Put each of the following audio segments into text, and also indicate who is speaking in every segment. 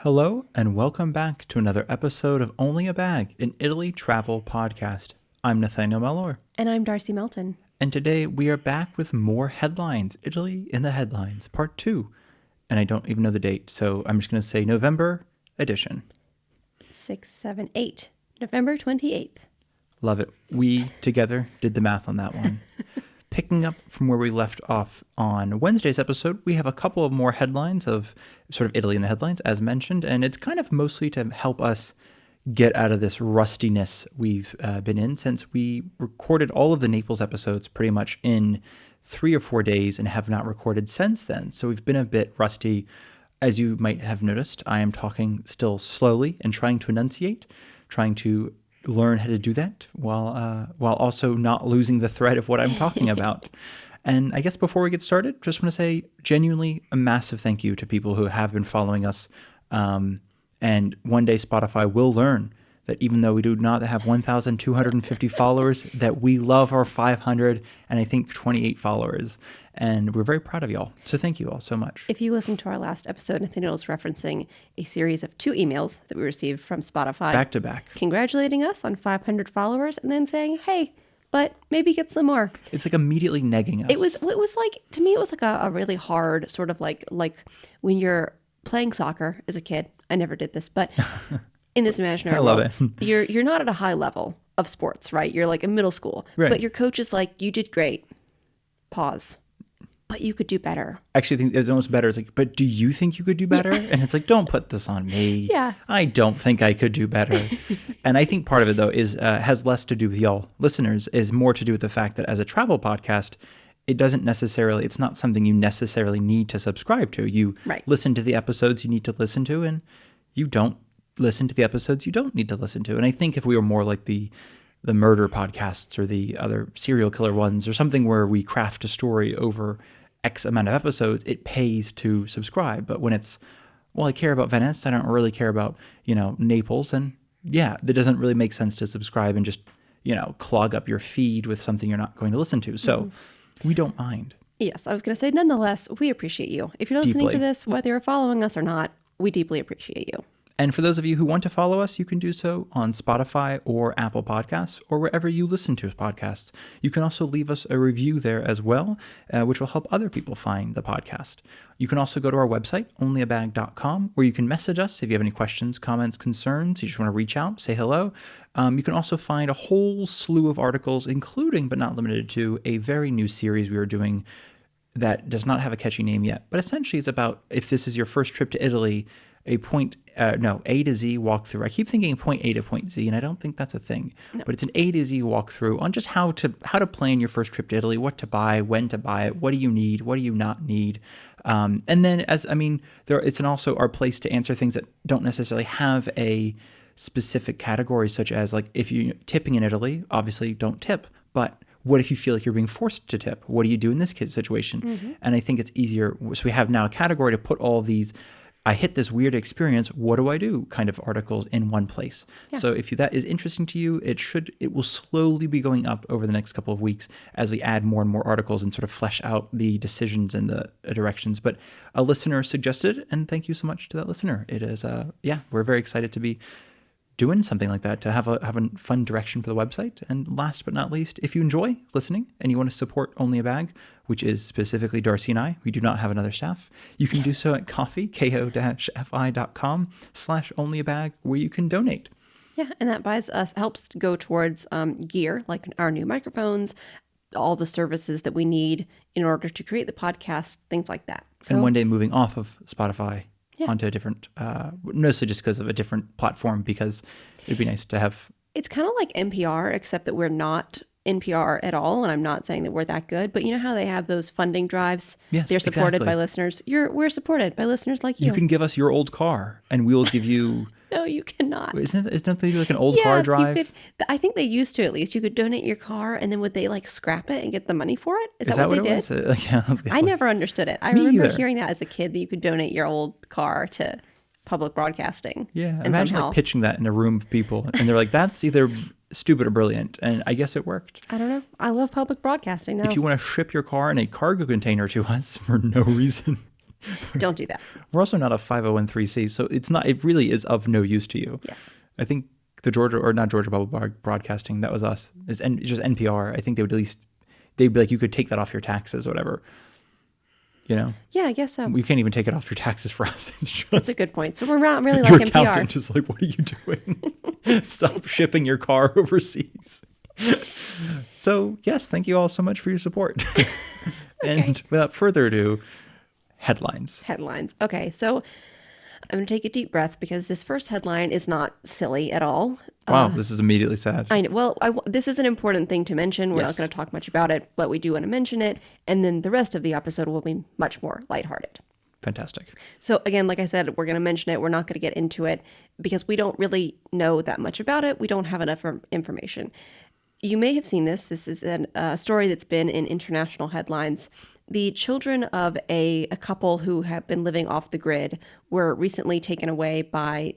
Speaker 1: Hello, and welcome back to another episode of Only a Bag, an Italy travel podcast. I'm Nathaniel Mellor.
Speaker 2: And I'm Darcy Melton.
Speaker 1: And today we are back with more headlines. Italy in the Headlines, Part 2. And I don't even know the date, so I'm just going to say November edition.
Speaker 2: 6, 7, 8. November 28th.
Speaker 1: Love it. We together did the math on that one. Picking up from where we left off on Wednesday's episode, we have a couple of more headlines of sort of Italy in the headlines, as mentioned, and it's kind of mostly to help us get out of this rustiness we've been in since we recorded all of the Naples episodes pretty much in 3 or 4 days and have not recorded since then. So we've been a bit rusty. As you might have noticed, I am talking still slowly and trying to enunciate, trying to learn how to do that while also not losing the thread of what I'm talking about. And I guess before we get started, just want to say genuinely a massive thank you to people who have been following us. And one day Spotify will learn that even though we do not have 1,250 followers, that we love our 500 and I think 28 followers. And we're very proud of y'all. So thank you all so much.
Speaker 2: If you listened to our last episode, Nathaniel was referencing a series of 2 emails that we received from Spotify.
Speaker 1: Back to back.
Speaker 2: Congratulating us on 500 followers and then saying, hey, but maybe get some more.
Speaker 1: It's like immediately negging us.
Speaker 2: It was like, to me, it was like a really hard sort of like when you're playing soccer as a kid. I never did this, but in this imaginary
Speaker 1: I love
Speaker 2: world, you're not at a high level of sports, right? You're like in middle school,
Speaker 1: right.
Speaker 2: But your coach is like, you did great. Pause. But you could do better.
Speaker 1: Actually, I think it's almost better. It's like, but do you think you could do better? Yeah. And it's like, don't put this on me.
Speaker 2: Yeah.
Speaker 1: I don't think I could do better. And I think part of it, though, is has less to do with y'all listeners, is more to do with the fact that as a travel podcast, it's not something you necessarily need to subscribe to. You listen to the episodes you need to listen to, and you don't listen to the episodes you don't need to listen to. And I think if we were more like the murder podcasts or the other serial killer ones or something where we craft a story over X amount of episodes, it pays to subscribe. But when it's, well, I care about Venice, I don't really care about, Naples, and yeah, that doesn't really make sense to subscribe and just, clog up your feed with something you're not going to listen to. So we don't mind.
Speaker 2: Yes, I was going to say, nonetheless, we appreciate you. If you're listening to this, whether you're following us or not, we deeply appreciate you.
Speaker 1: And for those of you who want to follow us, you can do so on Spotify or Apple Podcasts or wherever you listen to podcasts. You can also leave us a review there as well, which will help other people find the podcast. You can also go to our website, onlyabag.com, where you can message us if you have any questions, comments, concerns, you just want to reach out, say hello. You can also find a whole slew of articles, including but not limited to a very new series we are doing that does not have a catchy name yet. But essentially it's about, if this is your first trip to Italy, A to Z walkthrough. I keep thinking point A to point Z, and I don't think that's a thing. No. But it's an A to Z walkthrough on just how to plan your first trip to Italy, what to buy, when to buy it, what do you need, what do you not need. And then it's also our place to answer things that don't necessarily have a specific category, such as like if you're tipping in Italy, obviously don't tip. But what if you feel like you're being forced to tip? What do you do in this situation? Mm-hmm. And I think it's easier. So we have now a category to put all these I hit this weird experience, what do I do kind of articles in one place. Yeah. So if that is interesting to you, it will slowly be going up over the next couple of weeks as we add more and more articles and sort of flesh out the decisions and the directions. But a listener suggested, and thank you so much to that listener. It is, we're very excited to be doing something like that, to have a fun direction for the website. And last but not least, if you enjoy listening and you want to support Only a Bag, which is specifically Darcy and I, we do not have another staff, you can do so at ko-fi.com/onlyabag, where you can donate.
Speaker 2: Yeah, and that helps go towards gear, like our new microphones, all the services that we need in order to create the podcast, things like that.
Speaker 1: So, and one day moving off of Spotify onto a different, mostly just because of a different platform, because it'd be nice to have.
Speaker 2: It's kind of like NPR, except that we're not NPR at all, and I'm not saying that we're that good, but you know how they have those funding drives?
Speaker 1: Yes,
Speaker 2: they're supported by listeners. We're supported by listeners like you.
Speaker 1: You can give us your old car, and we will give you.
Speaker 2: No, you cannot.
Speaker 1: Isn't they like an old car drive?
Speaker 2: I think they used to, at least. You could donate your car, and then would they like scrap it and get the money for it? Is that what they did? I never understood it. I remember hearing that as a kid, that you could donate your old car to public broadcasting.
Speaker 1: Yeah, and imagine like pitching that in a room of people, and they're like, "That's either stupid or brilliant," and I guess it worked.
Speaker 2: I don't know. I love public broadcasting now.
Speaker 1: If you want to ship your car in a cargo container to us for no reason,
Speaker 2: Don't do that.
Speaker 1: We're also not a 501c, so it really is of no use to you.
Speaker 2: Yes.
Speaker 1: I think the Georgia, or not Georgia Public Broadcasting, that was us, it's just NPR. I think they'd be like, you could take that off your taxes or whatever.
Speaker 2: Yeah, I guess so.
Speaker 1: We can't even take it off your taxes for us.
Speaker 2: That's a good point. So we're not really
Speaker 1: your
Speaker 2: like NPR.
Speaker 1: Your accountant is like, what are you doing? Stop shipping your car overseas. So yes, thank you all so much for your support. And without further ado, headlines.
Speaker 2: Okay, so I'm going to take a deep breath because this first headline is not silly at all.
Speaker 1: Wow, this is immediately sad.
Speaker 2: I know. Well, this is an important thing to mention. We're not going to talk much about it, but we do want to mention it. And then the rest of the episode will be much more lighthearted.
Speaker 1: Fantastic.
Speaker 2: So again, like I said, we're going to mention it. We're not going to get into it because we don't really know that much about it. We don't have enough information. You may have seen this. This is a story that's been in international headlines. The children of a couple who have been living off the grid were recently taken away by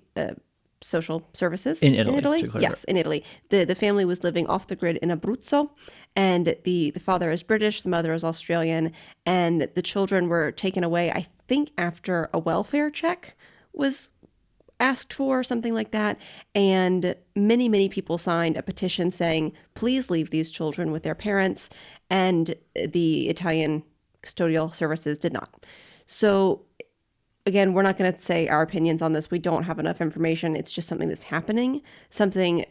Speaker 2: social services
Speaker 1: in Italy.
Speaker 2: Yes, in Italy. The family was living off the grid in Abruzzo, and the father is British, the mother is Australian, and the children were taken away, I think, after a welfare check was asked for, something like that. And many, many people signed a petition saying, please leave these children with their parents. And the Italian custodial services did not. So again, we're not going to say our opinions on this. We don't have enough information. It's just something that's happening. Something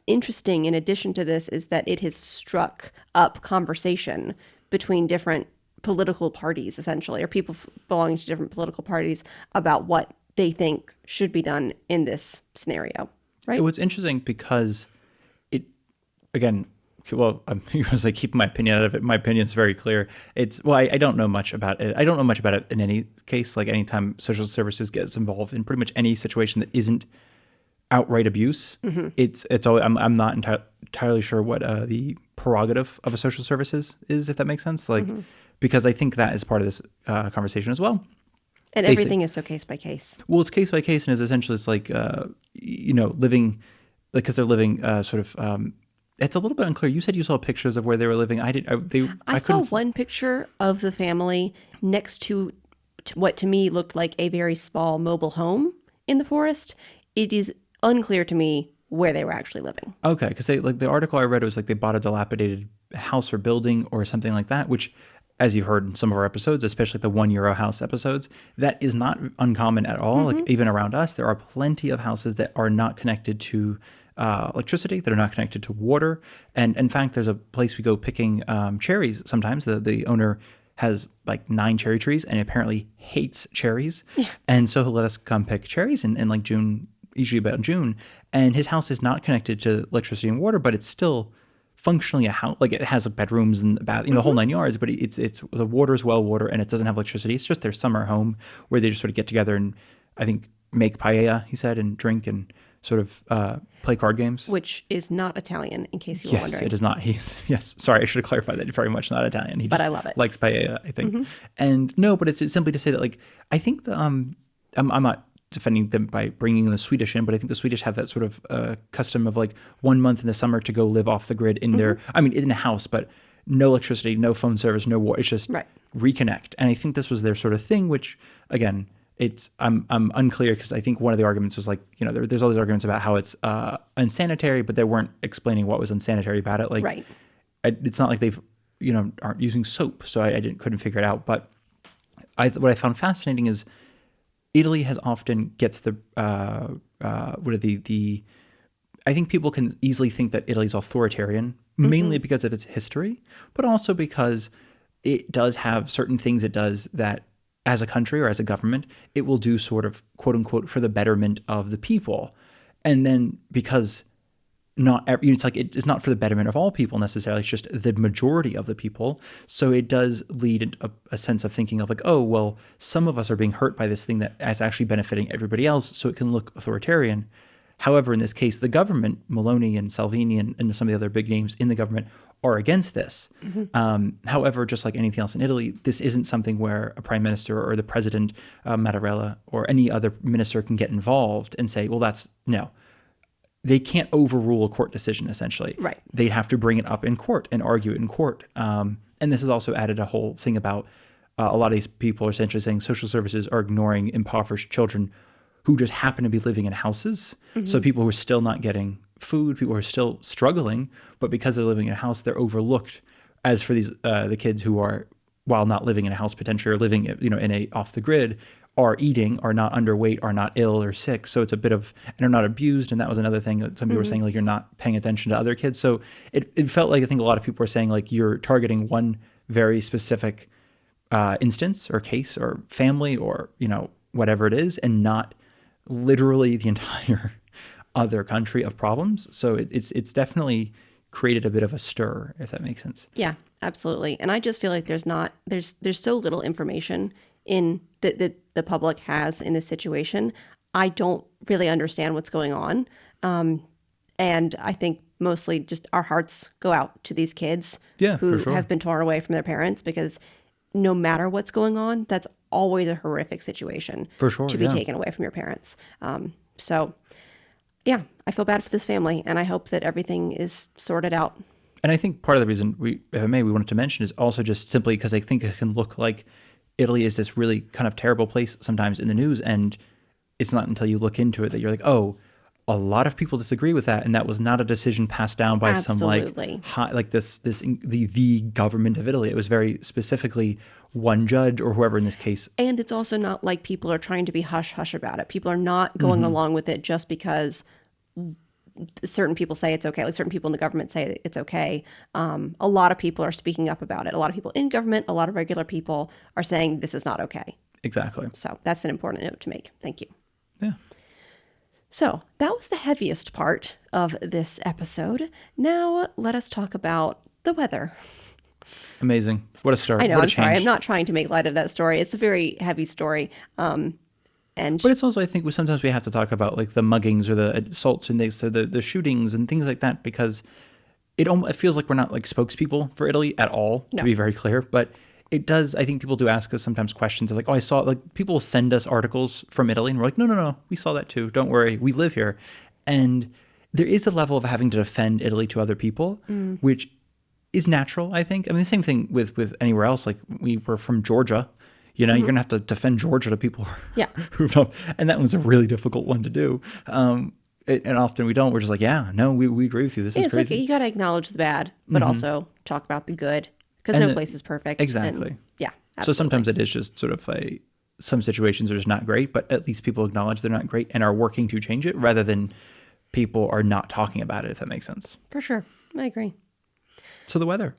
Speaker 2: interesting in addition to this is that it has struck up conversation between different political parties, essentially, or people belonging to different political parties about what they think should be done in this scenario, right?
Speaker 1: It was interesting because again, well, I was like, keep my opinion out of it. My opinion is very clear. I don't know much about it. I don't know much about it in any case. Like anytime social services gets involved in pretty much any situation that isn't outright abuse, it's always, I'm not entirely sure what the prerogative of a social services is, if that makes sense. Like, because I think that is part of this conversation as well.
Speaker 2: And everything is so case by case.
Speaker 1: Well, it's case by case, and it's like living, like, because they're living sort of. It's a little bit unclear. You said you saw pictures of where they were living. I
Speaker 2: saw one picture of the family next to what to me looked like a very small mobile home in the forest. It is unclear to me where they were actually living.
Speaker 1: Okay, because the article I read was like they bought a dilapidated house or building or something like that, which, as you heard in some of our episodes, especially the €1 house episodes, that is not uncommon at all. Like even around us, there are plenty of houses that are not connected to electricity, that are not connected to water. And in fact, there's a place we go picking cherries sometimes. The owner has like 9 cherry trees and apparently hates cherries. Yeah. And so he'll let us come pick cherries in like June, usually about June. And his house is not connected to electricity and water, but it's still functionally a house. Like it has bedrooms and the whole 9 yards, but it's the water's well water and it doesn't have electricity. It's just their summer home where they just sort of get together and I think make paella, he said, and drink and sort of play card games.
Speaker 2: Which is not Italian, in case you were wondering.
Speaker 1: Yes, it is not. Yes, sorry, I should have clarified that. Very much not Italian.
Speaker 2: But I love it.
Speaker 1: Likes paella, I think. And no, but it's simply to say that, like, I think I'm not defending them by bringing the Swedish in, but I think the Swedish have that sort of custom of like 1 month in the summer to go live off the grid in their, in a house, but no electricity, no phone service, no water. It's just reconnect. And I think this was their sort of thing, which again, I'm unclear because I think one of the arguments was like, there's all these arguments about how it's unsanitary, but they weren't explaining what was unsanitary about it. Like, it's not like they've, aren't using soap, so I couldn't figure it out. But what I found fascinating is Italy gets the I think people can easily think that Italy's authoritarian, mainly because of its history, but also because it does have certain things it does that, as a country or as a government, it will do sort of quote unquote for the betterment of the people. And then because it's not for the betterment of all people necessarily, it's just the majority of the people. So it does lead a sense of thinking of like, oh, well, some of us are being hurt by this thing that is actually benefiting everybody else. So it can look authoritarian. However, in this case, the government, Meloni and Salvini and some of the other big names in the government are against this. However, just like anything else in Italy, this isn't something where a prime minister or the president, Mattarella, or any other minister can get involved and say, well, no. They can't overrule a court decision, essentially.
Speaker 2: Right.
Speaker 1: They'd have to bring it up in court and argue it in court. And this has also added a whole thing about a lot of these people are essentially saying social services are ignoring impoverished children who just happen to be living in houses. So people who are still not getting food, people who are still struggling, but because they're living in a house, they're overlooked. As for these the kids who are, while not living in a house potentially or living in a off the grid, are eating, are not underweight, are not ill or sick. So it's a bit of, and are not abused. And that was another thing that some people were saying, like, you're not paying attention to other kids. So it felt like, I think a lot of people were saying, like, you're targeting one very specific instance or case or family or, whatever it is, and not literally the entire other country of problems. So it's definitely created a bit of a stir, if that makes sense.
Speaker 2: Yeah, absolutely. And I just feel like there's so little information in that the public has in this situation. I don't really understand what's going on. And I think mostly just our hearts go out to these kids who have been torn away from their parents, because no matter what's going on, that's always a horrific situation to be taken away from your parents. So yeah, I feel bad for this family, and I hope that everything is sorted out.
Speaker 1: And I think part of the reason we wanted to mention is also just simply because I think it can look like Italy is this really kind of terrible place sometimes in the news, and it's not until you look into it that you're like, oh, a lot of people disagree with that, and that was not a decision passed down by the government of Italy. It was very specifically one judge or whoever in this case.
Speaker 2: And it's also not like people are trying to be hush-hush about it. People are not going along with it just because certain people say it's okay. Like certain people in the government say it's okay. A lot of people are speaking up about it. A lot of people in government, a lot of regular people are saying this is not okay.
Speaker 1: Exactly.
Speaker 2: So that's an important note to make. Thank you.
Speaker 1: Yeah.
Speaker 2: So that was the heaviest part of this episode. Now let us talk about the weather.
Speaker 1: Amazing. What a start.
Speaker 2: I know,
Speaker 1: what a
Speaker 2: I'm
Speaker 1: change.
Speaker 2: sorry. I'm not trying to make light of that story. It's a very heavy story. But
Speaker 1: it's also, I think, sometimes we have to talk about like the muggings or the assaults and the shootings and things like that, because it feels like we're not like spokespeople for Italy at all, to be very clear. But it does, I think people do ask us sometimes questions of like, oh, I saw, like, people will send us articles from Italy and we're like, no, we saw that too. Don't worry, we live here. And there is a level of having to defend Italy to other people, which is natural, I think. I mean, the same thing with anywhere else. Like, we were from Georgia, you're going to have to defend Georgia to people who don't. And that one's a really difficult one to do. And often we don't. We're just like, we agree with you. This is crazy.
Speaker 2: Like, you got to acknowledge the bad, but also talk about the good. Because no place is perfect.
Speaker 1: Exactly.
Speaker 2: And, yeah, absolutely.
Speaker 1: So sometimes it is just sort of some situations are just not great, but at least people acknowledge they're not great and are working to change it, rather than people are not talking about it, if that makes sense.
Speaker 2: For sure. I agree.
Speaker 1: So the weather.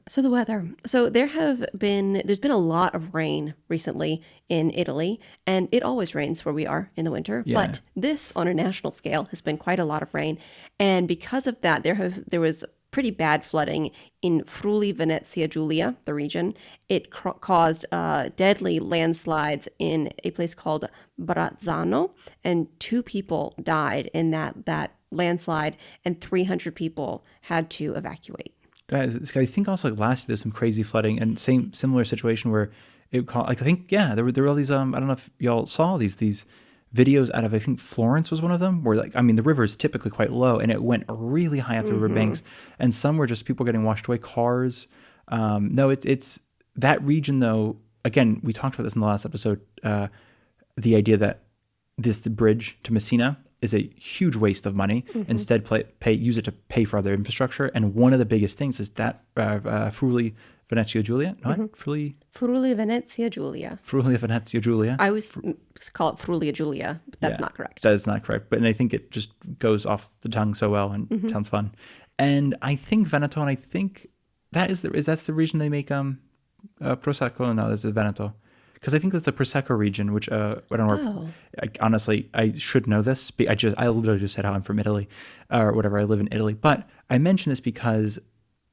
Speaker 2: So there's been a lot of rain recently in Italy, and it always rains where we are in the winter. Yeah. But this, on a national scale, has been quite a lot of rain. And because of that, there was pretty bad flooding in Friuli-Venzezia Giulia, the region. It caused deadly landslides in a place called Brazzano, and 2 people died in that landslide, and 300 people had to evacuate.
Speaker 1: I think also, like, last year there's some crazy flooding, and similar situation where there were all these I don't know if y'all saw these videos out of, I think Florence was one of them, where, like, I mean, the river is typically quite low and it went really high up the river banks, and some were just people getting washed away, cars. It's that region though. Again, we talked about this in the last episode, the idea that the bridge to Messina is a huge waste of money. Instead, use it to pay for other infrastructure. And one of the biggest things is that Friuli-Venzezia Giulia,
Speaker 2: Friuli-Venzezia Giulia.
Speaker 1: Friuli-Venzezia Giulia.
Speaker 2: I always call it Friuli-Giulia, but that's not correct.
Speaker 1: That is not correct. But I think it just goes off the tongue so well and sounds fun. And I think Veneto, and I think that's the region they make Prosecco. No, that's the Veneto. Because I think that's the Prosecco region, which I don't know. Honestly, I should know this. I literally just said how I'm from Italy, or whatever. I live in Italy, but I mention this because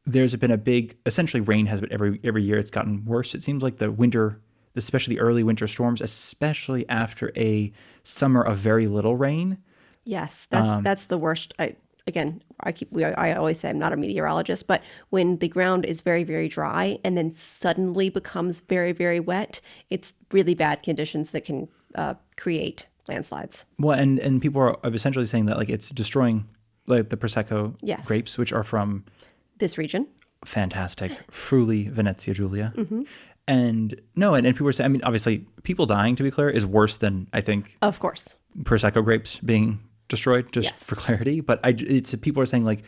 Speaker 1: there's been a big, essentially, rain has been every year. It's gotten worse. It seems like the winter, especially the early winter storms, especially after a summer of very little rain.
Speaker 2: Yes, that's the worst. I always say I'm not a meteorologist, but when the ground is very, very dry and then suddenly becomes very, very wet, it's really bad conditions that can create landslides.
Speaker 1: Well, and people are essentially saying that, like, it's destroying, like, the Prosecco grapes, which are from
Speaker 2: this region.
Speaker 1: Fantastic. Friuli-Venzezia Giulia. And people were saying, I mean, obviously people dying, to be clear, is worse than, I think,
Speaker 2: of course,
Speaker 1: Prosecco grapes being destroyed, just for clarity. But it's people are saying like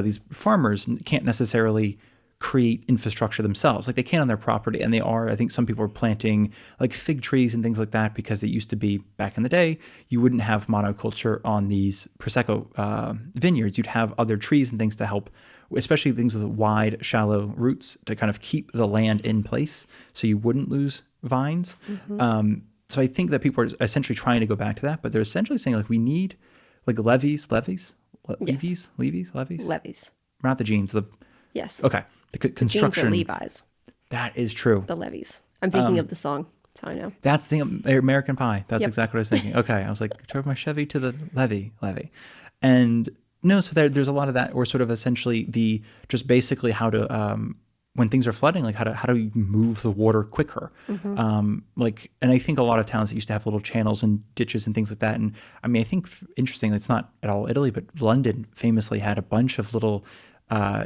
Speaker 1: these farmers can't necessarily create infrastructure themselves. Like they can on their property, and they are. I think some people are planting like fig trees and things like that because it used to be back in the day you wouldn't have monoculture on these Prosecco vineyards. You'd have other trees and things to help, especially things with wide, shallow roots to kind of keep the land in place so you wouldn't lose vines. Mm-hmm. So I think that people are essentially trying to go back to that, but they're essentially saying like we need like levies. Not the jeans.
Speaker 2: Yes.
Speaker 1: Okay. The construction.
Speaker 2: The jeans are Levi's.
Speaker 1: That is true.
Speaker 2: The levies. I'm thinking of the song. That's how I know.
Speaker 1: That's the American Pie. That's exactly what I was thinking. Okay. I was like, drove my Chevy to the levee. And no, so there's a lot of that, or sort of essentially just basically how to, when things are flooding, like how do you move the water quicker? Mm-hmm. And I think a lot of towns that used to have little channels and ditches and things like that. And I mean, I think interesting, it's not at all Italy, but London famously had a bunch of little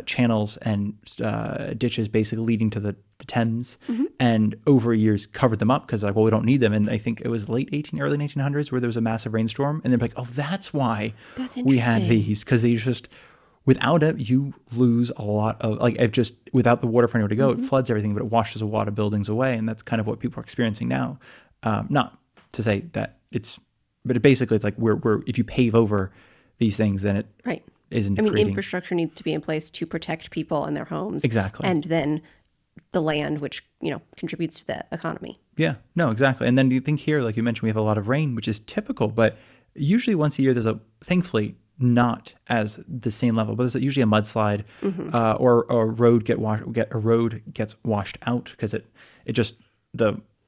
Speaker 1: channels and ditches basically leading to the Thames, mm-hmm. and over years covered them up because like, well, we don't need them. And I think it was early 1900s where there was a massive rainstorm, and they're like, oh, that's why we had these, because they just, without it, you lose a lot of, like, if just without the water for anywhere to go, mm-hmm. it floods everything, but it washes a lot of buildings away. And that's kind of what people are experiencing now. Not to say that but basically it's like we're if you pave over these things, then it isn't.
Speaker 2: I mean, infrastructure needs to be in place to protect people and their homes.
Speaker 1: Exactly.
Speaker 2: And then the land, which, contributes to the economy.
Speaker 1: Yeah, no, exactly. And then you think here, like you mentioned, we have a lot of rain, which is typical, but usually once a year there's thankfully not as the same level, but there's usually a mudslide, mm-hmm. Or a road gets washed out because it just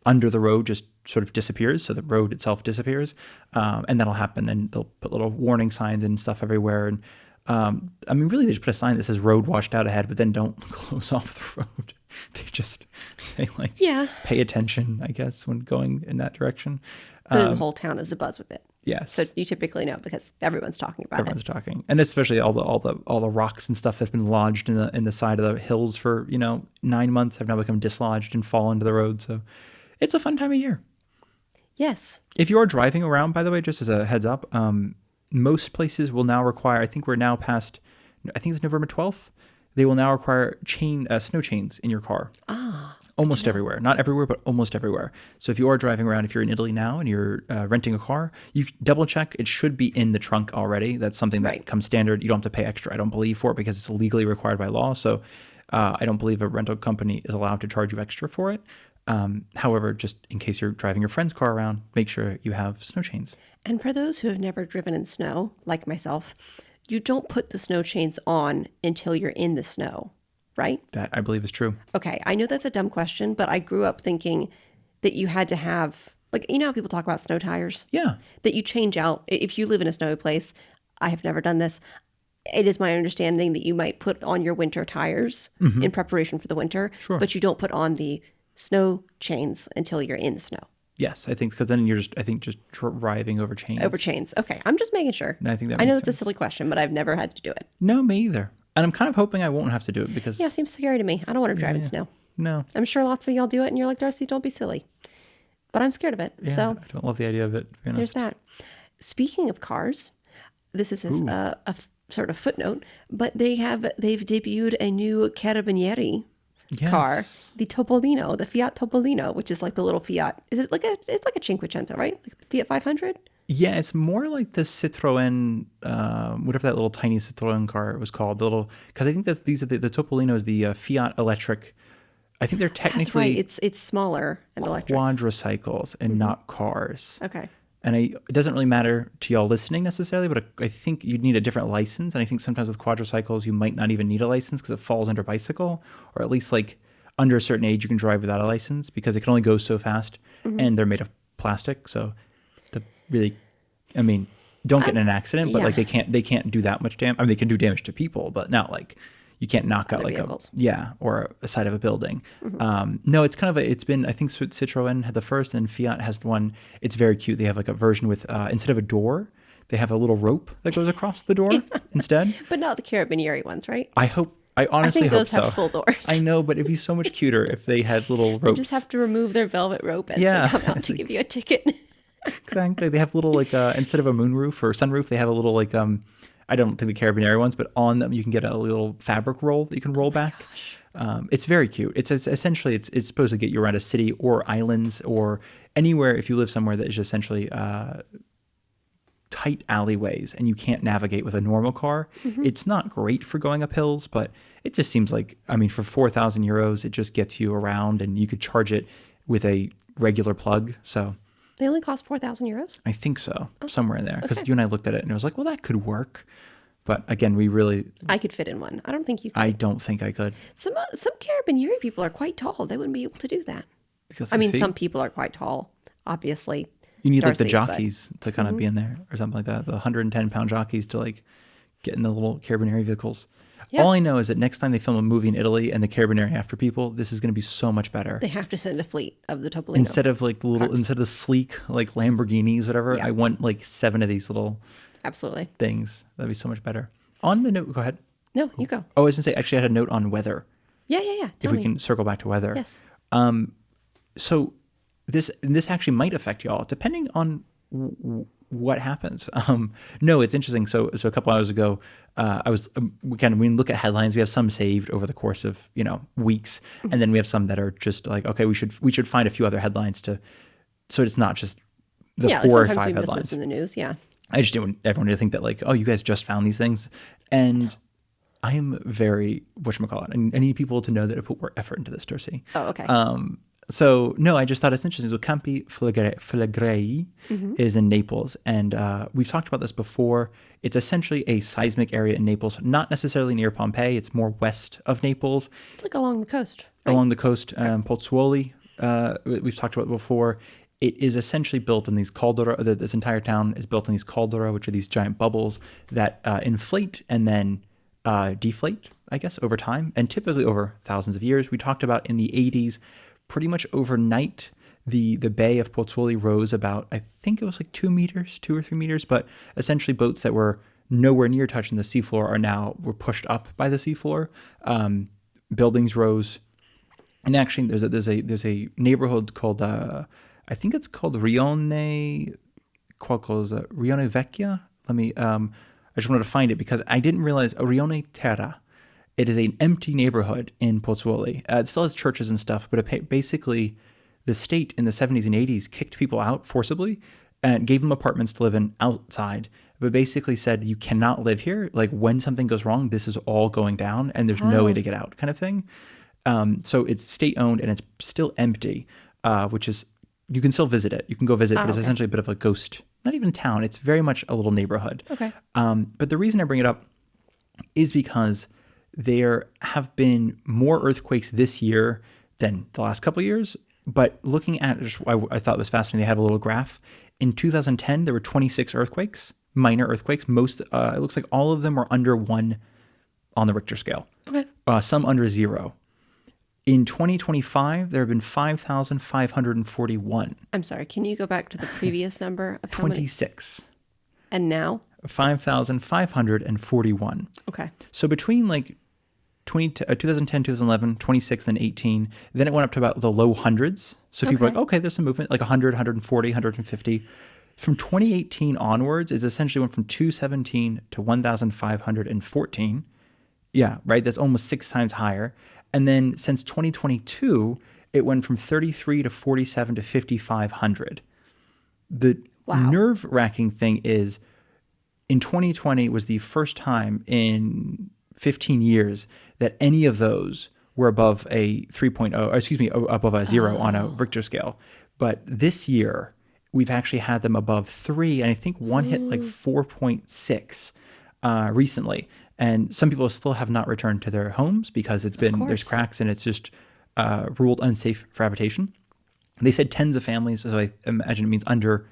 Speaker 1: under the road just sort of disappears, so the road itself disappears, and that'll happen, and they'll put little warning signs and stuff everywhere. And I mean, really, they just put a sign that says "road washed out ahead," but then don't close off the road. They just say like, pay attention, I guess, when going in that direction.
Speaker 2: The whole town is abuzz with it.
Speaker 1: Yes.
Speaker 2: So you typically know because everyone's talking about
Speaker 1: Everyone's talking, and especially all the rocks and stuff that's been lodged in the side of the hills for 9 months have now become dislodged and fall into the road. So it's a fun time of year.
Speaker 2: Yes.
Speaker 1: If you are driving around, by the way, just as a heads up, most places will now require, I think we're now past, I think it's November 12th, they will now require snow chains in your car. Almost everywhere. Not everywhere, but almost everywhere. So if you are driving around, if you're in Italy now and you're renting a car, you double check. It should be in the trunk already. That's something that comes standard. You don't have to pay extra, I don't believe, for it because it's legally required by law. So I don't believe a rental company is allowed to charge you extra for it. However, just in case you're driving your friend's car around, make sure you have snow chains.
Speaker 2: And for those who have never driven in snow, like myself, you don't put the snow chains on until you're in the snow, right? That
Speaker 1: I believe is true.
Speaker 2: Okay. I know that's a dumb question, but I grew up thinking that you had to have, like, how people talk about snow tires?
Speaker 1: Yeah.
Speaker 2: That you change out. If you live in a snowy place, I have never done this. It is my understanding that you might put on your winter tires in preparation for the winter, but you don't put on the snow chains until you're in the snow.
Speaker 1: Yes, I think because then you're just driving over chains.
Speaker 2: Over chains. Okay, I'm just making sure.
Speaker 1: And I think
Speaker 2: I know it's a silly question, but I've never had to do it.
Speaker 1: No, me either. And I'm kind of hoping I won't have to do it because...
Speaker 2: Yeah, it seems scary to me. I don't want to drive in snow.
Speaker 1: No.
Speaker 2: I'm sure lots of y'all do it and you're like, Darcy, don't be silly. But I'm scared of it.
Speaker 1: Yeah,
Speaker 2: so
Speaker 1: I don't love the idea of it, to be honest.
Speaker 2: There's that. Speaking of cars, this is a sort of footnote, but they've debuted a new Carabinieri car, the Topolino, the Fiat Topolino, which is like the little Fiat. It's like a Cinquecento, right? Like the Fiat 500?
Speaker 1: Yeah, it's more like the Citroën, whatever that little tiny Citroën car was called. Because I think the Topolino is the Fiat electric. I think they're technically...
Speaker 2: That's right. It's smaller and electric.
Speaker 1: Quadricycles and not cars.
Speaker 2: Okay.
Speaker 1: And it doesn't really matter to y'all listening necessarily, but I think you'd need a different license. And I think sometimes with quadricycles, you might not even need a license because it falls under bicycle, or at least like under a certain age, you can drive without a license because it can only go so fast and they're made of plastic. So don't get in an accident, but like they can't do that much damage. I mean, they can do damage to people, but not like you can't knock out like
Speaker 2: vehicles.
Speaker 1: or a side of a building. No, it's kind of I think Citroën had the first and Fiat has one. It's very cute. They have like a version with, instead of a door, they have a little rope that goes across the door instead.
Speaker 2: But not the Carabinieri ones, right?
Speaker 1: I hope I honestly hope so.
Speaker 2: I think those have full doors.
Speaker 1: I know, but it'd be so much cuter if they had little ropes.
Speaker 2: They just have to remove their velvet rope as they come out to give you a ticket.
Speaker 1: Exactly. They have little, like, instead of a moonroof or sunroof, they have a little, like, I don't think the carabinieri ones, but on them you can get a little fabric roll that you can roll back. It's very cute. It's essentially, it's supposed to get you around a city or islands or anywhere if you live somewhere that is essentially tight alleyways and you can't navigate with a normal car. Mm-hmm. It's not great for going up hills, but it just seems like, I mean, for 4,000 euros, it just gets you around, and you could charge it with a regular plug. So
Speaker 2: they only cost 4,000 euros?
Speaker 1: I think so, somewhere in there. Because you and I looked at it and it was like, well, that could work. But again, I
Speaker 2: could fit in one. I don't think you could.
Speaker 1: I don't think I could.
Speaker 2: Some carabinieri people are quite tall. They wouldn't be able to do that. Some people are quite tall, obviously.
Speaker 1: You need Darcy, like the jockeys to kind of be in there or something like that. The 110-pound jockeys to like get in the little carabinieri vehicles. Yep. All I know is that next time they film a movie in Italy and the carabinieri after people, this is going to be so much better.
Speaker 2: They have to send a fleet of the Topolino.
Speaker 1: Instead of the sleek like Lamborghinis, whatever, I want like 7 of these little things. That'd be so much better. On the note, go ahead.
Speaker 2: No, you go.
Speaker 1: Oh, I was going to say, actually I had a note on weather.
Speaker 2: Yeah.
Speaker 1: If we can circle back to weather.
Speaker 2: Yes.
Speaker 1: So this actually might affect y'all depending on what happens. No, it's interesting. So a couple hours ago, we look at headlines. We have some saved over the course of weeks, and then we have some that are just like, okay, we should find a few other headlines so it's not just the 4 or 5 headlines
Speaker 2: in the news. Yeah,
Speaker 1: I just didn't want everyone to think that like, oh, you guys just found these things, and I am very whatchamacallit, and I need people to know that I put more effort into this, Darcy.
Speaker 2: Oh, okay.
Speaker 1: So, no, I just thought it's interesting. So Campi Flegrei is in Naples, and we've talked about this before. It's essentially a seismic area in Naples, not necessarily near Pompeii. It's more west of Naples.
Speaker 2: It's like along the coast. Right?
Speaker 1: Along the coast, Pozzuoli, we've talked about before. It is essentially built in these caldera. This entire town is built in these caldera, which are these giant bubbles that inflate and then deflate, I guess, over time, and typically over thousands of years. We talked about in the 80s, pretty much overnight, the bay of Pozzuoli rose about, I think it was like 2 or 3 meters, but essentially boats that were nowhere near touching the seafloor were pushed up by the seafloor. Buildings rose, and actually there's a neighborhood called I think it's called Rione Vecchia. I just wanted to find it because I didn't realize Rione Terra. It is an empty neighborhood in Pozzuoli. It still has churches and stuff, but basically the state in the 70s and 80s kicked people out forcibly and gave them apartments to live in outside, but basically said, you cannot live here. Like, when something goes wrong, this is all going down and there's no way to get out, kind of thing. So it's state-owned and it's still empty, which is, you can still visit it. You can go visit, but it's essentially a bit of a ghost, not even town. It's very much a little neighborhood.
Speaker 2: Okay.
Speaker 1: But the reason I bring it up is because there have been more earthquakes this year than the last couple of years. But looking at it, I thought it was fascinating. They had a little graph. In 2010, there were 26 earthquakes, minor earthquakes. Most, it looks like all of them were under 1 on the Richter scale.
Speaker 2: Okay.
Speaker 1: Some under 0. In 2025, there have been 5,541.
Speaker 2: I'm sorry. Can you go back to the previous number of
Speaker 1: 26.
Speaker 2: And now?
Speaker 1: 5,541.
Speaker 2: Okay.
Speaker 1: So between like 2010, 2011, 26, then 18, then it went up to about the low hundreds. So people are like, okay, there's some movement, like 100, 140, 150. From 2018 onwards, it essentially went from 217 to 1,514. Yeah, right? That's almost 6 times higher. And then since 2022, it went from 33 to 47 to 5,500. The nerve-wracking thing is, in 2020 was the first time in 15 years that any of those were above a 3.0, above a 0 on a Richter scale. But this year, we've actually had them above 3, and I think one hit like 4.6 recently. And some people still have not returned to their homes because there's cracks and it's just ruled unsafe for habitation. They said tens of families, so I imagine it means I don't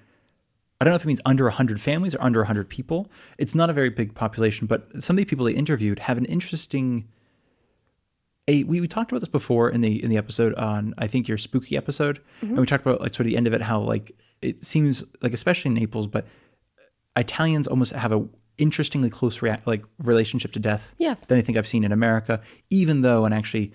Speaker 1: know if it means under 100 families or under 100 people. It's not a very big population, but some of the people they interviewed have an interesting... We talked about this before in the episode on, I think, your spooky episode. Mm-hmm. And we talked about like sort of the end of it, how like it seems like, especially in Naples, but Italians almost have interestingly close relationship to death
Speaker 2: than
Speaker 1: I think I've seen in America, even though, and actually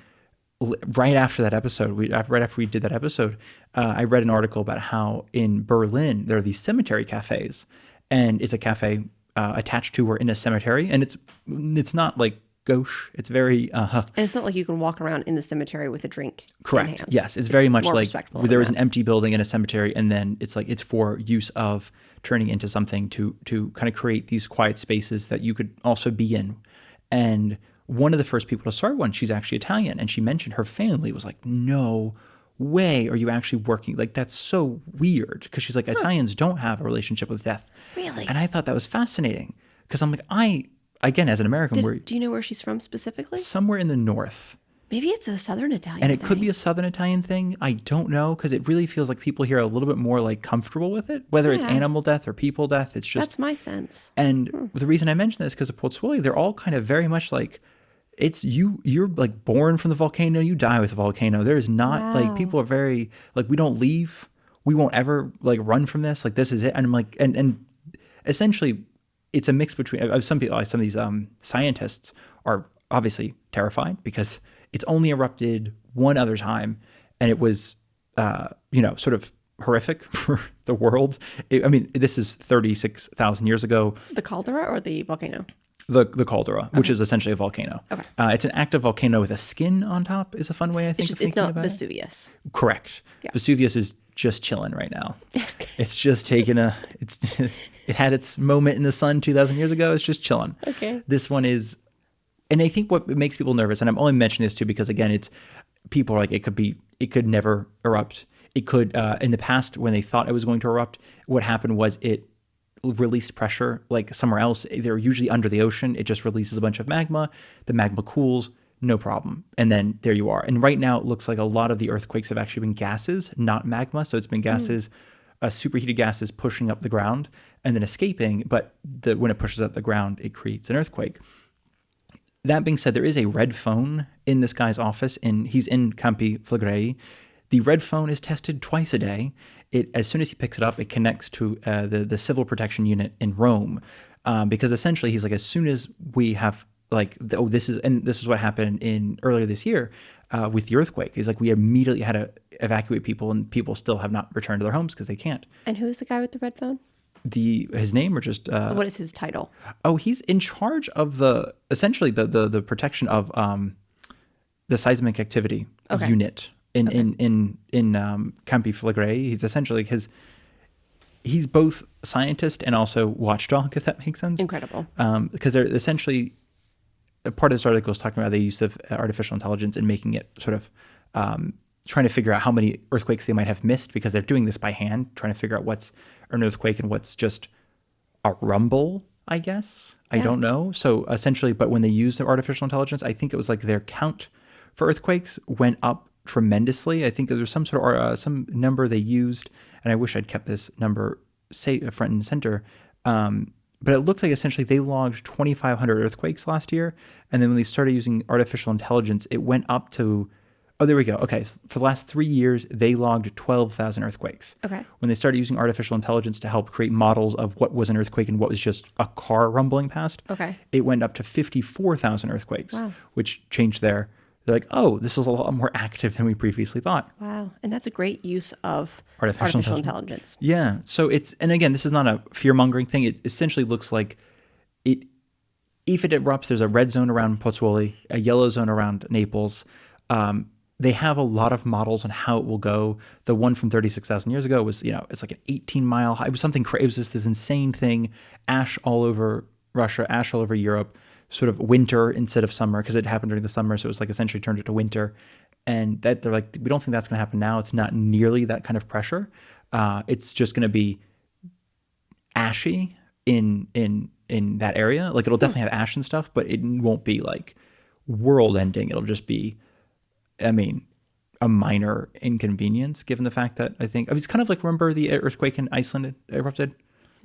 Speaker 1: right after that episode, right after we did that episode, I read an article about how in Berlin there are these cemetery cafes, and it's a cafe attached to or in a cemetery, and it's not like gauche. It's very
Speaker 2: and it's not like you can walk around in the cemetery with a drink.
Speaker 1: Correct. Yes, it's very much like there was an empty building in a cemetery, and then it's for use of turning into something to kind of create these quiet spaces that you could also be in. And one of the first people to start one, she's actually Italian, and she mentioned her family was like, no way are you actually working? Like, that's so weird, because she's like, Italians don't have a relationship with death.
Speaker 2: Really?
Speaker 1: And I thought that was fascinating, because I'm like, again, as an American,
Speaker 2: do you know where she's from specifically?
Speaker 1: Somewhere in the north.
Speaker 2: Maybe it's a Southern Italian
Speaker 1: and it could be a Southern Italian thing. I don't know, because it really feels like people here are a little bit more like comfortable with it, whether it's animal death or people death. It's just...
Speaker 2: That's my sense.
Speaker 1: And the reason I mention this is because of Pozzuoli, they're all kind of very much like, it's you're like born from the volcano, you die with the volcano. There is not like, people are very like, we don't leave. We won't ever like run from this. Like, this is it. And I'm like, and essentially it's a mix between some people, like some of these scientists are obviously terrified because it's only erupted one other time, and it was, sort of horrific for the world. This is 36,000 years ago.
Speaker 2: The caldera or the volcano?
Speaker 1: The caldera, which is essentially a volcano.
Speaker 2: Okay.
Speaker 1: It's an active volcano with a skin on top is a fun way, I think, of thinking about it.
Speaker 2: It's not Vesuvius.
Speaker 1: Correct. Yeah. Vesuvius is just chilling right now. It's just taken it had its moment in the sun 2,000 years ago. It's just chilling.
Speaker 2: Okay.
Speaker 1: This one is... And I think what makes people nervous, and I'm only mentioning this too because, again, it's people are like, it could never erupt. It could, in the past, when they thought it was going to erupt, what happened was it released pressure like somewhere else. They're usually under the ocean. It just releases a bunch of magma. The magma cools, no problem. And then there you are. And right now it looks like a lot of the earthquakes have actually been gases, not magma. So it's been gases, superheated gases pushing up the ground and then escaping. But when it pushes up the ground, it creates an earthquake. That being said, there is a red phone in this guy's office, and he's in Campi Flegrei. The red phone is tested twice a day. As soon as he picks it up, it connects to the civil protection unit in Rome, because essentially he's like, as soon as we have like, this is what happened earlier this year with the earthquake. He's like, we immediately had to evacuate people, and people still have not returned to their homes because they can't.
Speaker 2: And who's the guy with the red phone?
Speaker 1: His name, or just
Speaker 2: what is his title?
Speaker 1: Oh, he's in charge of essentially the protection of the seismic activity unit in Campi Flegrei. He's essentially he's both scientist and also watchdog, if that makes sense.
Speaker 2: Incredible.
Speaker 1: Because they're essentially, part of this article is talking about the use of artificial intelligence and making it sort of trying to figure out how many earthquakes they might have missed, because they're doing this by hand, trying to figure out what's an earthquake and what's just a rumble, I guess. Yeah. I don't know. So essentially, but when they use their artificial intelligence, I think it was like their count for earthquakes went up tremendously. I think there was some sort of some number they used, and I wish I'd kept this number front and center. But it looked like essentially they logged 2,500 earthquakes last year, and then when they started using artificial intelligence, it went up to... Oh, there we go. Okay, so for the last 3 years, they logged 12,000 earthquakes.
Speaker 2: Okay.
Speaker 1: When they started using artificial intelligence to help create models of what was an earthquake and what was just a car rumbling past, it went up to 54,000 earthquakes, which changed they're like, oh, this is a lot more active than we previously thought.
Speaker 2: Wow. And that's a great use of artificial intelligence.
Speaker 1: Yeah. So and again, this is not a fear-mongering thing. It essentially looks like if it erupts, there's a red zone around Pozzuoli, a yellow zone around Naples. They have a lot of models on how it will go. The one from 36,000 years ago was, it's like an 18-mile high. It was something crazy. It was just this insane thing. Ash all over Russia, ash all over Europe, sort of winter instead of summer, because it happened during the summer. So it was like essentially turned it to winter. And that they're like, we don't think that's going to happen now. It's not nearly that kind of pressure. It's just going to be ashy in that area. Like, it'll definitely have ash and stuff, but it won't be like world ending. It'll just be, a minor inconvenience, given the fact that it's kind of like, remember the earthquake in Iceland erupted?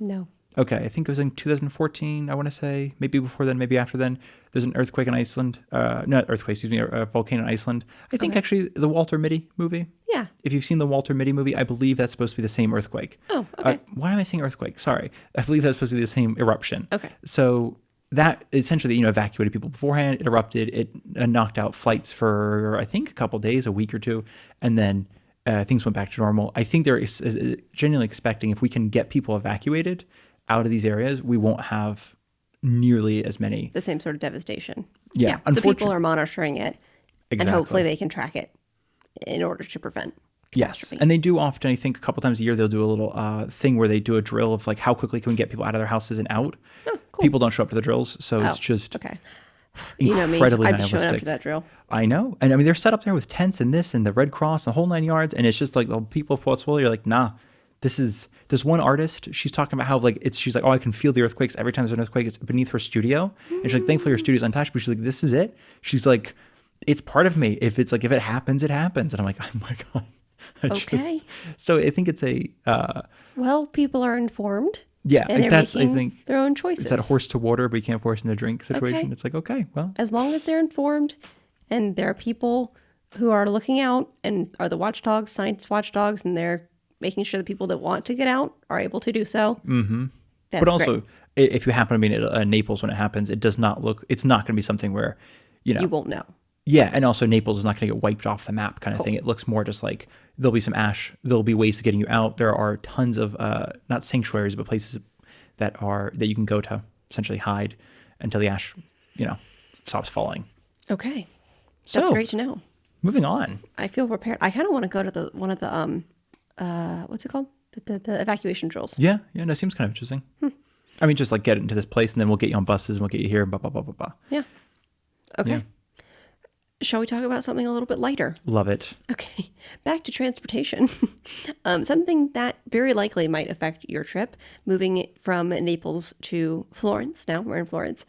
Speaker 2: No.
Speaker 1: Okay, I think it was in 2014, I want to say. Maybe before then, maybe after then. There's an earthquake in Iceland. Not earthquake, excuse me, a volcano in Iceland. I think actually the Walter Mitty movie.
Speaker 2: Yeah.
Speaker 1: If you've seen the Walter Mitty movie, I believe that's supposed to be the same earthquake.
Speaker 2: Oh, okay.
Speaker 1: Why am I saying earthquake? Sorry. I believe that's supposed to be the same eruption.
Speaker 2: Okay.
Speaker 1: So that essentially, evacuated people beforehand. It erupted. It knocked out flights for, I think, a couple days, a week or two. And then things went back to normal. I think they're genuinely expecting if we can get people evacuated out of these areas, we won't have nearly as many.
Speaker 2: The same sort of devastation.
Speaker 1: Yeah.
Speaker 2: So people are monitoring it.
Speaker 1: Exactly.
Speaker 2: And hopefully they can track it in order to prevent catastrophe.
Speaker 1: Yes. And they do often, I think a couple times a year, they'll do a little thing where they do a drill of like how quickly can we get people out of their houses and out.
Speaker 2: Oh, cool.
Speaker 1: People don't show up to the drills. So it's just
Speaker 2: okay.
Speaker 1: incredibly
Speaker 2: I'd be
Speaker 1: nihilistic.
Speaker 2: showing up to that drill.
Speaker 1: I know. And I mean, they're set up there with tents and this and the Red Cross, the whole 9 yards. And it's just like the people of Pottsville, you're like, nah, this one artist, she's talking about how she's like, oh, I can feel the earthquakes. Every time there's an earthquake, it's beneath her studio. And she's like, thankfully her studio's untouched, but she's like, this is it. She's like, it's part of me. If it happens, it happens. And I'm like, oh my God. So I think it's
Speaker 2: well, people are informed.
Speaker 1: Yeah,
Speaker 2: and
Speaker 1: that's,
Speaker 2: I
Speaker 1: think,
Speaker 2: their own choices.
Speaker 1: It's that horse to water, but you can't force them to drink situation. Okay. It's like, okay, well.
Speaker 2: As long as they're informed and there are people who are looking out and are the watchdogs, science watchdogs, and they're making sure the people that want to get out are able to do so.
Speaker 1: Mm-hmm.
Speaker 2: That's
Speaker 1: but also,
Speaker 2: great.
Speaker 1: If you happen to be in Naples when it happens, it's not going to be something where,
Speaker 2: you won't know.
Speaker 1: Yeah, and also Naples is not going to get wiped off the map kind of thing. It looks more just like there'll be some ash. There'll be ways of getting you out. There are tons of, not sanctuaries, but places that you can go to essentially hide until the ash, stops falling.
Speaker 2: Okay. That's great to know.
Speaker 1: Moving on.
Speaker 2: I feel prepared. I kind of want to go to one of the, what's it called? The evacuation drills.
Speaker 1: Yeah. No, it seems kind of interesting. I mean, just like get into this place and then we'll get you on buses and we'll get you here, blah, blah, blah, blah, blah.
Speaker 2: Yeah. Okay. Yeah. Shall we talk about something a little bit lighter?
Speaker 1: Love it.
Speaker 2: Okay. Back to transportation. Something that very likely might affect your trip, moving from Naples to Florence. Now we're in Florence.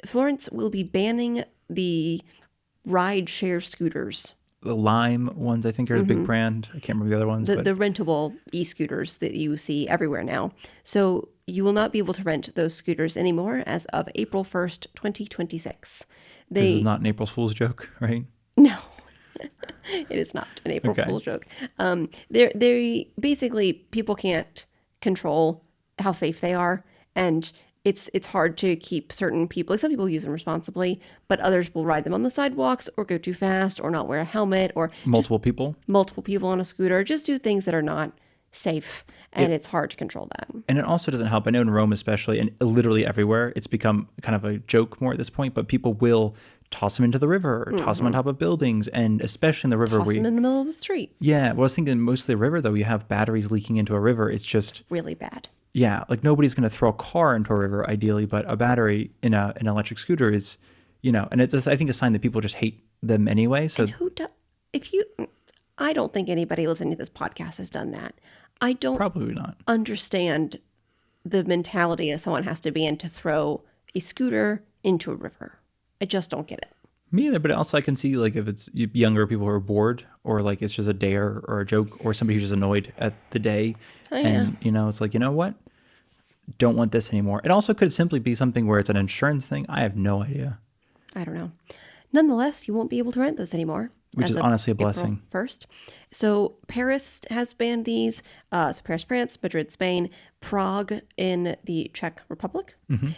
Speaker 2: Florence will be banning the ride share scooters.
Speaker 1: The Lime ones, I think, are the big brand. I can't remember the other ones.
Speaker 2: The rentable e-scooters that you see everywhere now. So you will not be able to rent those scooters anymore as of April 1st, 2026.
Speaker 1: This is not an April Fool's joke, right?
Speaker 2: No, it is not an April Fool's joke. They basically, people can't control how safe they are, and it's hard to keep certain people. Like some people use them responsibly, but others will ride them on the sidewalks or go too fast or not wear a helmet or multiple people on a scooter. Just do things that are not safe, and it's hard to control that. And
Speaker 1: it also doesn't help. I know in Rome especially, and literally everywhere, it's become kind of a joke more at this point, but people will toss them into the river or toss them on top of buildings, and especially in the river.
Speaker 2: Toss them in the middle of the street.
Speaker 1: Yeah, well, I was thinking most of the river, though, you have batteries leaking into a river. It's just
Speaker 2: really bad.
Speaker 1: Yeah, like nobody's going to throw a car into a river, ideally, but a battery in an electric scooter is, and it's, I think, a sign that people just hate them anyway. So
Speaker 2: I don't think anybody listening to this podcast has done that. I don't
Speaker 1: probably not
Speaker 2: understand the mentality that someone has to be in to throw a scooter into a river. I just don't get it.
Speaker 1: Me either, but also I can see like if it's younger people who are bored or like it's just a dare or a joke or somebody who's just annoyed at the day. And, it's like, you know what? Don't want this anymore. It also could simply be something where it's an insurance thing. I have no idea.
Speaker 2: I don't know. Nonetheless, you won't be able to rent those anymore.
Speaker 1: Which is honestly a blessing.
Speaker 2: April 1st. So Paris has banned these. So Paris, France, Madrid, Spain, Prague in the Czech Republic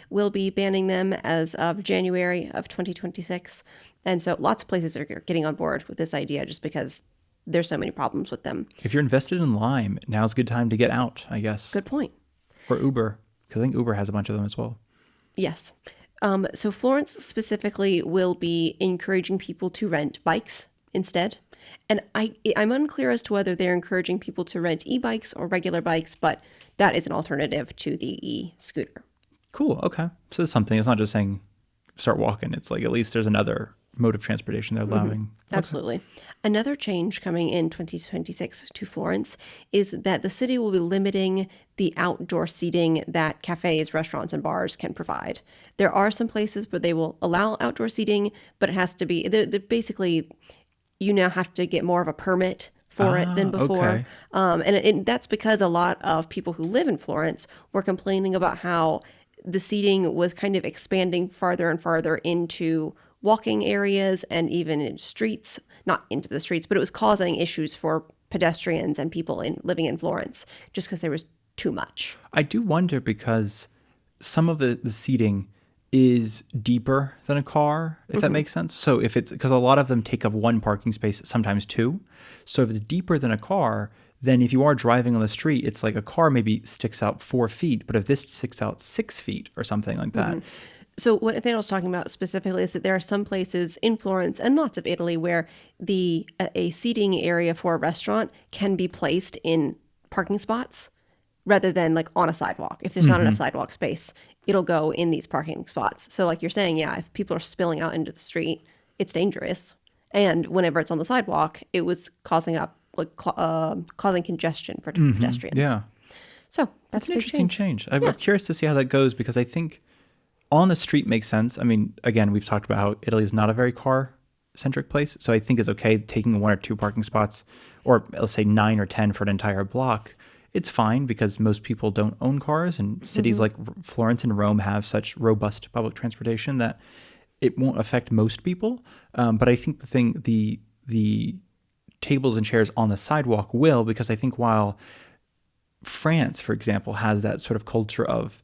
Speaker 2: will be banning them as of January of 2026. And so lots of places are getting on board with this idea just because there's so many problems with them.
Speaker 1: If you're invested in Lime, now's a good time to get out, I guess.
Speaker 2: Good point.
Speaker 1: Or Uber, because I think Uber has a bunch of them as well.
Speaker 2: Yes. So Florence specifically will be encouraging people to rent bikes instead. And I'm unclear as to whether they're encouraging people to rent e-bikes or regular bikes, but that is an alternative to the e-scooter.
Speaker 1: Cool. Okay. So it's something. It's not just saying start walking. It's like at least there's another mode of transportation they're allowing. Okay.
Speaker 2: Absolutely. Another change coming in 2026 to Florence is that the city will be limiting the outdoor seating that cafes, restaurants, and bars can provide. There are some places where they will allow outdoor seating, but it has to be, they're basically, you now have to get more of a permit for it than before. Okay. And that's because a lot of people who live in Florence were complaining about how the seating was kind of expanding farther and farther into walking areas and even in streets, not into the streets, but it was causing issues for pedestrians and people living in Florence just because there was too much.
Speaker 1: I do wonder because some of the seating is deeper than a car, if that makes sense. So if it's because a lot of them take up one parking space, sometimes two. So if it's deeper than a car, then if you are driving on the street, it's like a car maybe sticks out 4 feet, but if this sticks out 6 feet or something like that.
Speaker 2: So what Nathaniel's talking about specifically is that there are some places in Florence and lots of Italy where a seating area for a restaurant can be placed in parking spots rather than like on a sidewalk. If there's not enough sidewalk space, it'll go in these parking spots. So like you're saying, yeah, if people are spilling out into the street, it's dangerous. And whenever it's on the sidewalk, it was causing congestion for pedestrians.
Speaker 1: Yeah.
Speaker 2: So that's
Speaker 1: an interesting change. I'm curious to see how that goes because I think on the street makes sense. I mean, again, we've talked about how Italy is not a very car-centric place. So I think it's okay taking 1 or 2 parking spots or let's say 9 or 10 for an entire block. It's fine because most people don't own cars and cities like Florence and Rome have such robust public transportation that it won't affect most people. But I think the tables and chairs on the sidewalk will, because I think while France, for example, has that sort of culture of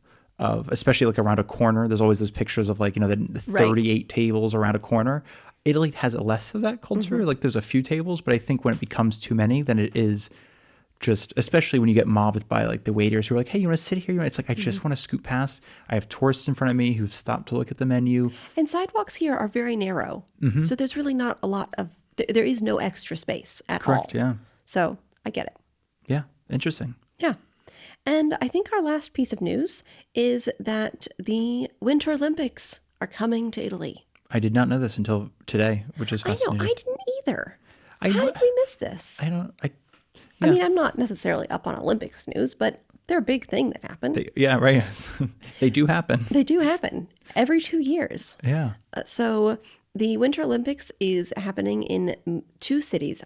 Speaker 1: especially like around a corner, there's always those pictures of like, the 38 tables around a corner. Italy has less of that culture. Like there's a few tables, but I think when it becomes too many, then it is just, especially when you get mobbed by like the waiters who are like, hey, you want to sit here? It's like, I just want to scoot past. I have tourists in front of me who've stopped to look at the menu.
Speaker 2: And sidewalks here are very narrow. So there's really not a lot of, there is no extra space at all.
Speaker 1: Correct, yeah.
Speaker 2: So I get it.
Speaker 1: Yeah, interesting.
Speaker 2: Yeah. And I think our last piece of news is that the Winter Olympics are coming to Italy.
Speaker 1: I did not know this until today, which is fascinating.
Speaker 2: I know, I didn't either. How did we miss this?
Speaker 1: Yeah.
Speaker 2: I mean, I'm not necessarily up on Olympics news, but they're a big thing that happened.
Speaker 1: Yeah, right. They do happen.
Speaker 2: They do happen every 2 years.
Speaker 1: Yeah.
Speaker 2: So the Winter Olympics is happening in 2 cities.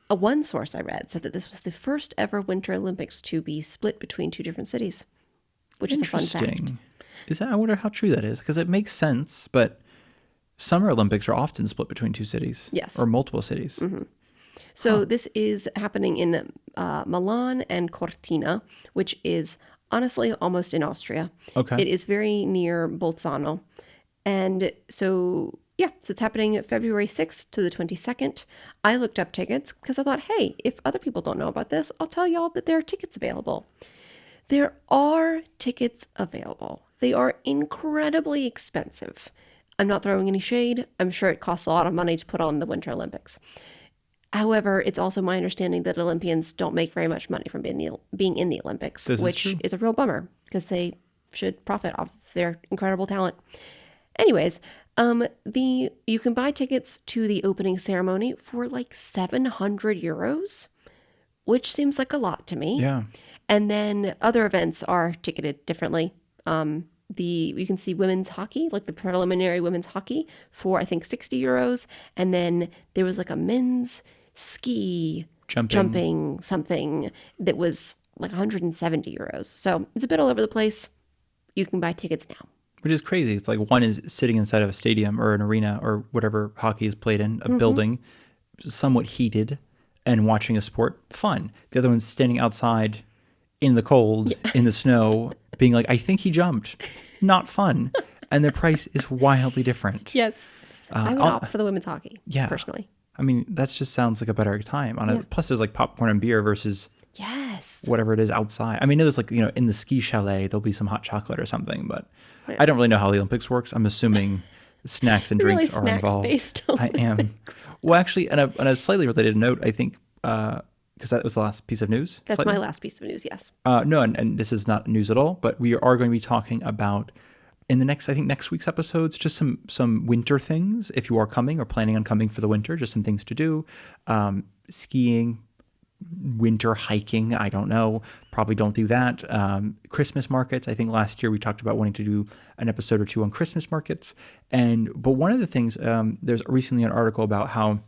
Speaker 2: One source I read said that this was the first ever Winter Olympics to be split between 2 different cities, which is a fun fact.
Speaker 1: I wonder how true that is, because it makes sense, but Summer Olympics are often split between 2 cities.
Speaker 2: Yes.
Speaker 1: Or multiple cities.
Speaker 2: So this is happening in Milan and Cortina, which is honestly almost in Austria.
Speaker 1: Okay.
Speaker 2: It is very near Bolzano. And so, so it's happening February 6th to the 22nd. I looked up tickets because I thought, hey, if other people don't know about this, I'll tell y'all that there are tickets available. There are tickets available. They are incredibly expensive. I'm not throwing any shade. I'm sure it costs a lot of money to put on the Winter Olympics. However, it's also my understanding that Olympians don't make very much money from being in the Olympics, which is a real bummer because they should profit off their incredible talent. Anyways, you can buy tickets to the opening ceremony for like 700 euros, which seems like a lot to me.
Speaker 1: Yeah.
Speaker 2: And then other events are ticketed differently. You can see women's hockey, like the preliminary women's hockey for I think 60 euros. And then there was like a men's ski jumping something that was like 170 euros. So it's a bit all over the place. You can buy tickets now.
Speaker 1: Which is crazy. It's like one is sitting inside of a stadium or an arena or whatever hockey is played in, a building, somewhat heated, and watching a sport, fun. The other one's standing outside in the cold, in the snow, being like, I think he jumped. Not fun. And the price is wildly different.
Speaker 2: Yes. I would opt for the women's hockey, personally.
Speaker 1: I mean, that just sounds like a better time. Plus, there's like popcorn and beer versus whatever it is outside. I mean, there's like, in the ski chalet, there'll be some hot chocolate or something, but I don't really know how the Olympics works. I'm assuming snacks and drinks
Speaker 2: really
Speaker 1: are involved.
Speaker 2: Based
Speaker 1: I am. Well, actually, on a slightly related note, I think, because that was the last piece of news.
Speaker 2: That's my last piece of news, yes.
Speaker 1: No, and this is not news at all, but we are going to be talking about, in the next week's episodes, just some winter things, if you are coming or planning on coming for the winter, just some things to do. Skiing, winter hiking, I don't know. Probably don't do that. Christmas markets. I think last year we talked about wanting to do an episode or 2 on Christmas markets. But one of the things, there's recently an article about how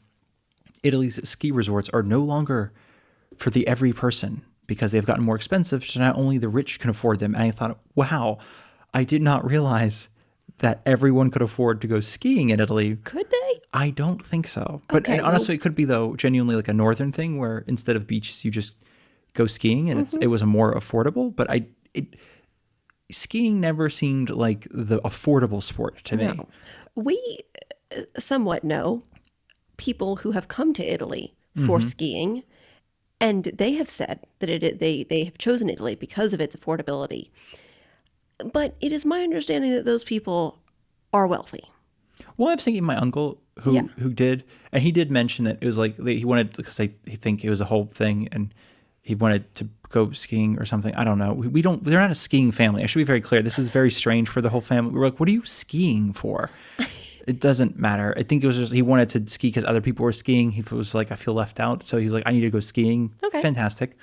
Speaker 1: Italy's ski resorts are no longer for the every person because they've gotten more expensive, so not only the rich can afford them. And I thought, wow, I did not realize that everyone could afford to go skiing in Italy.
Speaker 2: Could they?
Speaker 1: I don't think so. But and honestly, it could be, though, genuinely like a northern thing where instead of beaches, you just go skiing, and it was a more affordable. But skiing never seemed like the affordable sport to me.
Speaker 2: We somewhat know people who have come to Italy for skiing, and they have said that they have chosen Italy because of its affordability. But it is my understanding that those people are wealthy.
Speaker 1: Well, I was thinking my uncle who did, and he did mention that it was like he wanted, because I think it was a whole thing, and he wanted to go skiing or something. I don't know. They're not a skiing family. I should be very clear. This is very strange for the whole family. We're like, what are you skiing for? It doesn't matter. I think it was just he wanted to ski because other people were skiing. He was like, I feel left out. So he was like, I need to go skiing.
Speaker 2: Okay.
Speaker 1: Fantastic.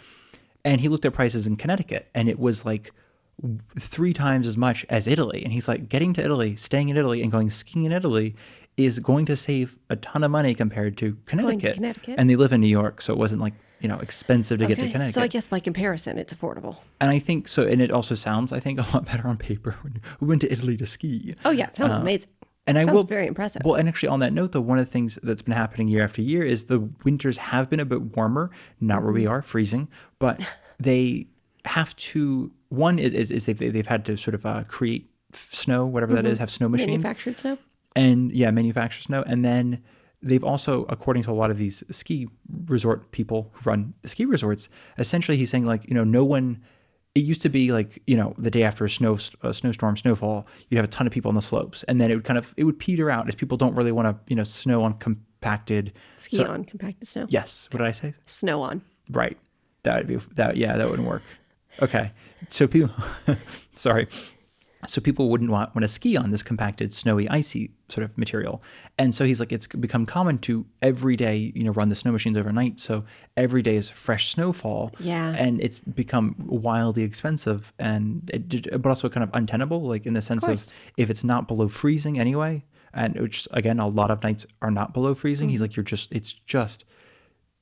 Speaker 1: And he looked at prices in Connecticut, and it was like 3 times as much as Italy. And he's like, getting to Italy, staying in Italy, and going skiing in Italy is going to save a ton of money compared to Connecticut. And they live in New York, so it wasn't like, expensive to get to Connecticut.
Speaker 2: So I guess by comparison, it's affordable.
Speaker 1: And I think so. And it also sounds, I think, a lot better on paper when we went to Italy to ski.
Speaker 2: Oh yeah, it sounds amazing.
Speaker 1: And
Speaker 2: sounds very impressive.
Speaker 1: Well, and actually on that note, though, one of the things that's been happening year after year is the winters have been a bit warmer, not where we are, freezing, but they have to, one is they've had to sort of create snow, whatever that is, have snow machines.
Speaker 2: Manufactured snow?
Speaker 1: And manufacture snow. And then they've also, according to a lot of these ski resort people who run the ski resorts, essentially he's saying like, no one, it used to be like, the day after a snowstorm, snowfall, you'd have a ton of people on the slopes, and then it would peter out as people don't really want to, snow on compacted.
Speaker 2: Ski on compacted snow.
Speaker 1: Yes. What did I say?
Speaker 2: Snow on.
Speaker 1: Right. That wouldn't work. Okay. So people, sorry. So people wouldn't want to ski on this compacted, snowy, icy sort of material. And so he's like, it's become common to every day, run the snow machines overnight. So every day is fresh snowfall.
Speaker 2: Yeah.
Speaker 1: And it's become wildly expensive but also kind of untenable, like in the sense of if it's not below freezing anyway, and which again, a lot of nights are not below freezing. He's like, it's just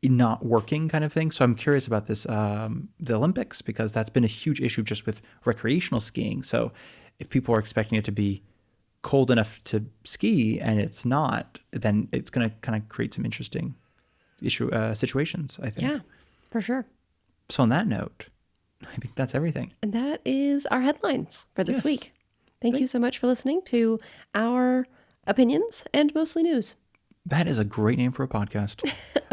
Speaker 1: not working kind of thing. So I'm curious about this, the Olympics, because that's been a huge issue just with recreational skiing. So if people are expecting it to be cold enough to ski and it's not, then it's going to kind of create some interesting situations, I think.
Speaker 2: Yeah, for sure.
Speaker 1: So on that note, I think that's everything.
Speaker 2: And that is our headlines for this week. Thank you so much for listening to our opinions and mostly news.
Speaker 1: That is a great name for a podcast.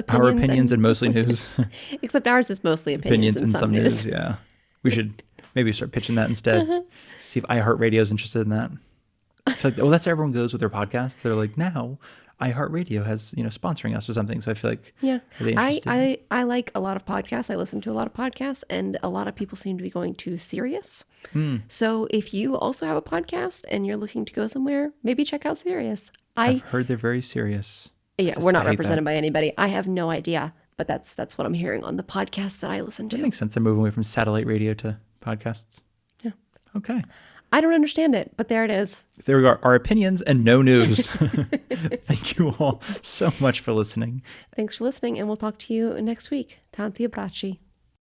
Speaker 1: Our opinions and mostly news.
Speaker 2: Except ours is mostly opinions and some news.
Speaker 1: Yeah. We should maybe start pitching that instead. See if iHeartRadio is interested in that. I feel like, that's where everyone goes with their podcast. They're like, now iHeartRadio has, sponsoring us or something. So I feel like,
Speaker 2: I like a lot of podcasts. I listen to a lot of podcasts, and a lot of people seem to be going to Sirius. So if you also have a podcast and you're looking to go somewhere, maybe check out Sirius.
Speaker 1: I've heard they're very serious.
Speaker 2: Yeah, we're not represented by anybody. I have no idea, but that's what I'm hearing on the podcast that I listen to.
Speaker 1: That makes sense. They're moving away from satellite radio to podcasts.
Speaker 2: Yeah.
Speaker 1: Okay.
Speaker 2: I don't understand it, but there it is.
Speaker 1: There we are. Our opinions and no news. Thank you all so much for listening.
Speaker 2: Thanks for listening, and we'll talk to you next week. Tanti abbracci.